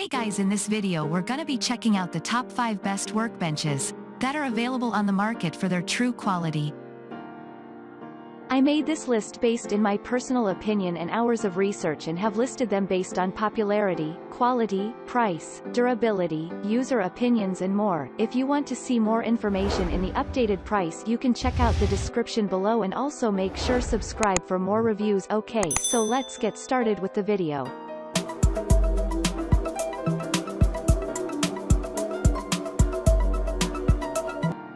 Hey guys, in this video we're gonna be checking out the top 5 best workbenches that are available on the market for their true quality. I made this list based in my personal opinion and hours of research and have listed them based on popularity, quality, price, durability, user opinions and more. If you want to see more information in the updated price, you can check out the description below and also make sure subscribe for more reviews. Okay, so let's get started with the video.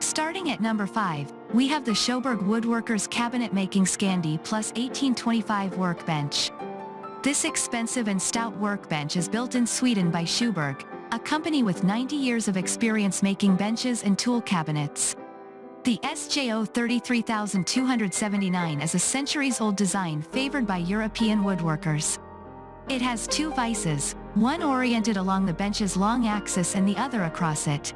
Starting at number 5, we have the Sjoberg Woodworkers Cabinetmaking Scandi Plus 1825 Workbench. This expensive and stout workbench is built in Sweden by Sjoberg, a company with 90 years of experience making benches and tool cabinets. The SJO 33279 is a centuries-old design favored by European woodworkers. It has two vices, one oriented along the bench's long axis and the other across it.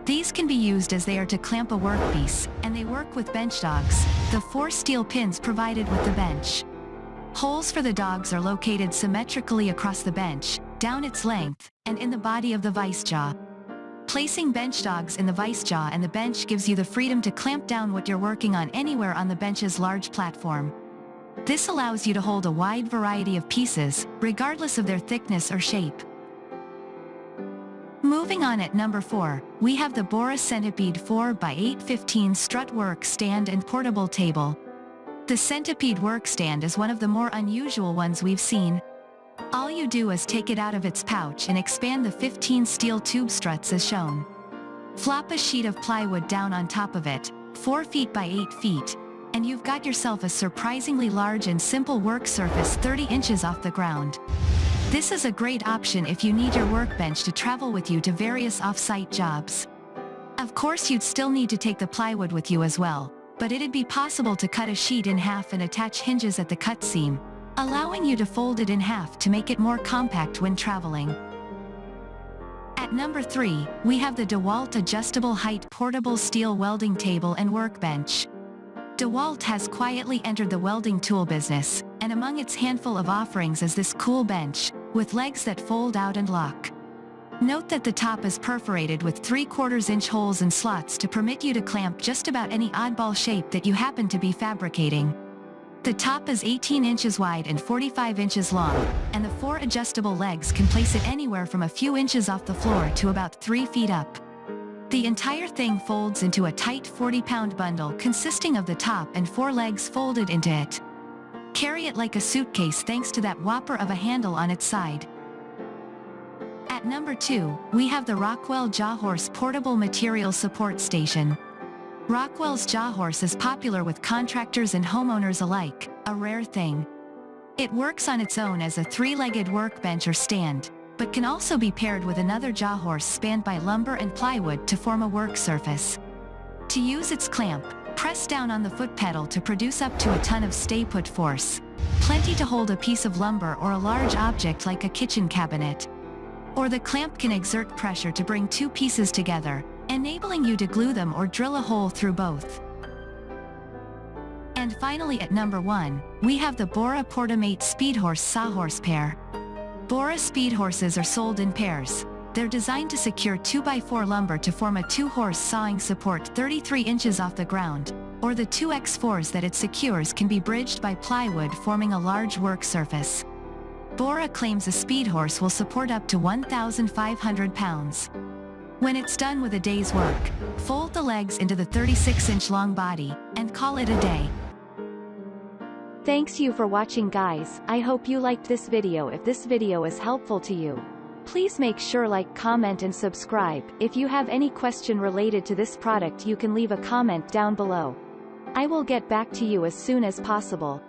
These can be used as they are to clamp a workpiece, and they work with bench dogs, the 4 steel pins provided with the bench. Holes for the dogs are located symmetrically across the bench, down its length, and in the body of the vice jaw. Placing bench dogs in the vice jaw and the bench gives you the freedom to clamp down what you're working on anywhere on the bench's large platform. This allows you to hold a wide variety of pieces, regardless of their thickness or shape. Moving on at number 4, we have the Bora Centipede 4x815 strut work stand and portable table. The Centipede workstand is one of the more unusual ones we've seen. All you do is take it out of its pouch and expand the 15 steel tube struts as shown. Flop a sheet of plywood down on top of it, 4 feet by 8 feet, and you've got yourself a surprisingly large and simple work surface 30 inches off the ground. This is a great option if you need your workbench to travel with you to various off-site jobs. Of course, you'd still need to take the plywood with you as well, but it'd be possible to cut a sheet in half and attach hinges at the cut seam, allowing you to fold it in half to make it more compact when traveling. At number 3, we have the Dewalt Adjustable Height Portable Steel Welding Table and Workbench. Dewalt has quietly entered the welding tool business, and among its handful of offerings is this cool bench, with legs that fold out and lock. Note that the top is perforated with 3/4 inch holes and slots to permit you to clamp just about any oddball shape that you happen to be fabricating. The top is 18 inches wide and 45 inches long, and the 4 adjustable legs can place it anywhere from a few inches off the floor to about 3 feet up. The entire thing folds into a tight 40-pound bundle consisting of the top and 4 legs folded into it. Carry it like a suitcase thanks to that whopper of a handle on its side. At number 2, we have the Rockwell JawHorse Portable Material Support Station. Rockwell's JawHorse is popular with contractors and homeowners alike, a rare thing. It works on its own as a 3-legged workbench or stand, but can also be paired with another JawHorse spanned by lumber and plywood to form a work surface. To use its clamp, press down on the foot pedal to produce up to a ton of stay-put force, plenty to hold a piece of lumber or a large object like a kitchen cabinet. Or the clamp can exert pressure to bring 2 pieces together, enabling you to glue them or drill a hole through both. And finally at number 1, we have the Bora Portamate Speedhorse Sawhorse pair. Bora Speedhorses are sold in pairs. They're designed to secure 2x4 lumber to form a 2-horse sawing support 33 inches off the ground, or the 2x4s that it secures can be bridged by plywood forming a large work surface. Bora claims a Speedhorse will support up to 1,500 pounds. When it's done with a day's work, fold the legs into the 36-inch long body, and call it a day. Thanks you for watching guys. I hope you liked this video. If this video is helpful to you, please make sure like, comment and subscribe. If you have any question related to this product you can leave a comment down below. I will get back to you as soon as possible.